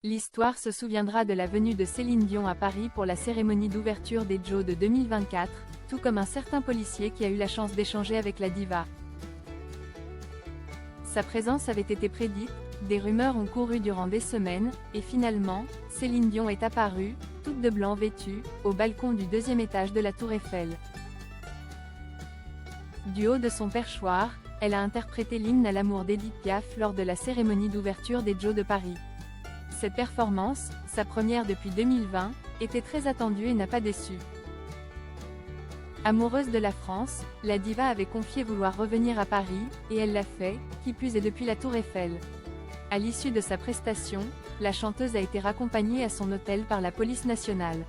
L'histoire se souviendra de la venue de Céline Dion à Paris pour la cérémonie d'ouverture des JO de 2024, tout comme un certain policier qui a eu la chance d'échanger avec la diva. Sa présence avait été prédite, des rumeurs ont couru durant des semaines, et finalement, Céline Dion est apparue, toute de blanc vêtue, au balcon du deuxième étage de la Tour Eiffel. Du haut de son perchoir, elle a interprété l'hymne à l'amour d'Édith Piaf lors de la cérémonie d'ouverture des JO de Paris. Cette performance, sa première depuis 2020, était très attendue et n'a pas déçu. Amoureuse de la France, la diva avait confié vouloir revenir à Paris, et elle l'a fait, qui plus est depuis la Tour Eiffel. À l'issue de sa prestation, la chanteuse a été raccompagnée à son hôtel par la police nationale.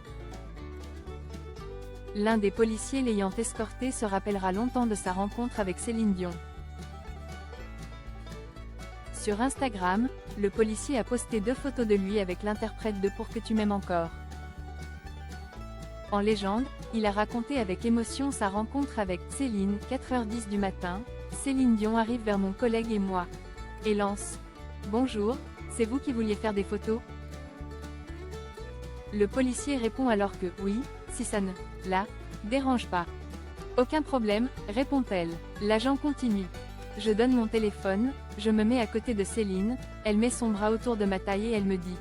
L'un des policiers l'ayant escortée se rappellera longtemps de sa rencontre avec Céline Dion. Sur Instagram, le policier a posté 2 photos de lui avec l'interprète de Pour que tu m'aimes encore. En légende, il a raconté avec émotion sa rencontre avec Céline, 4h10 du matin, Céline Dion arrive vers mon collègue et moi. Et lance. Bonjour, c'est vous qui vouliez faire des photos? Le policier répond alors que oui, si ça ne la dérange pas. Aucun problème, répond-elle. L'agent continue. Je donne mon téléphone, je me mets à côté de Céline, elle met son bras autour de ma taille et elle me dit.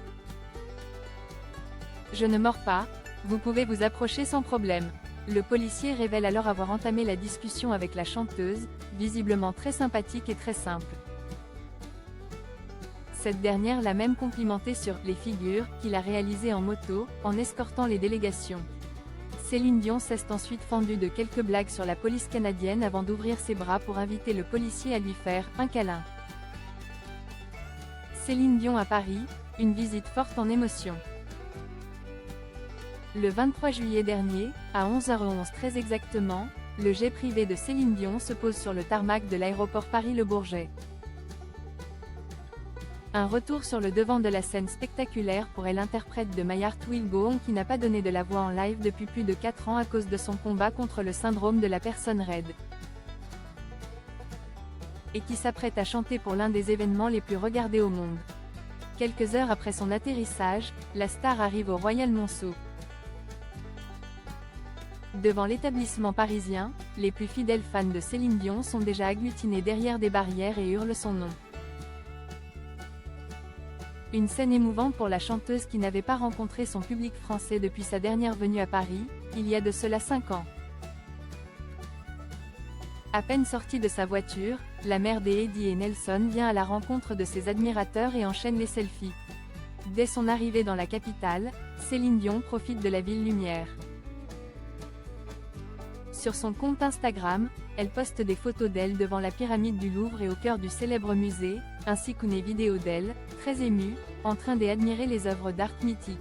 Je ne mords pas, vous pouvez vous approcher sans problème. Le policier révèle alors avoir entamé la discussion avec la chanteuse, visiblement très sympathique et très simple. Cette dernière l'a même complimenté sur « les figures » qu'il a réalisées en moto, en escortant les délégations. Céline Dion s'est ensuite fendue de quelques blagues sur la police canadienne avant d'ouvrir ses bras pour inviter le policier à lui faire un câlin. Céline Dion à Paris, une visite forte en émotion. Le 23 juillet dernier, à 11h11 très exactement, le jet privé de Céline Dion se pose sur le tarmac de l'aéroport Paris-Le Bourget. Un retour sur le devant de la scène spectaculaire pour l'interprète de My Heart Will Go On qui n'a pas donné de la voix en live depuis plus de 4 ans à cause de son combat contre le syndrome de la personne raide. Et qui s'apprête à chanter pour l'un des événements les plus regardés au monde. Quelques heures après son atterrissage, la star arrive au Royal Monceau. Devant l'établissement parisien, les plus fidèles fans de Céline Dion sont déjà agglutinés derrière des barrières et hurlent son nom. Une scène émouvante pour la chanteuse qui n'avait pas rencontré son public français depuis sa dernière venue à Paris, il y a de cela 5 ans. À peine sortie de sa voiture, la mère d'Eddie et Nelson vient à la rencontre de ses admirateurs et enchaîne les selfies. Dès son arrivée dans la capitale, Céline Dion profite de la ville lumière. Sur son compte Instagram, elle poste des photos d'elle devant la pyramide du Louvre et au cœur du célèbre musée, ainsi qu'une vidéo d'elle, très émue, en train d'admirer les œuvres d'art mythiques.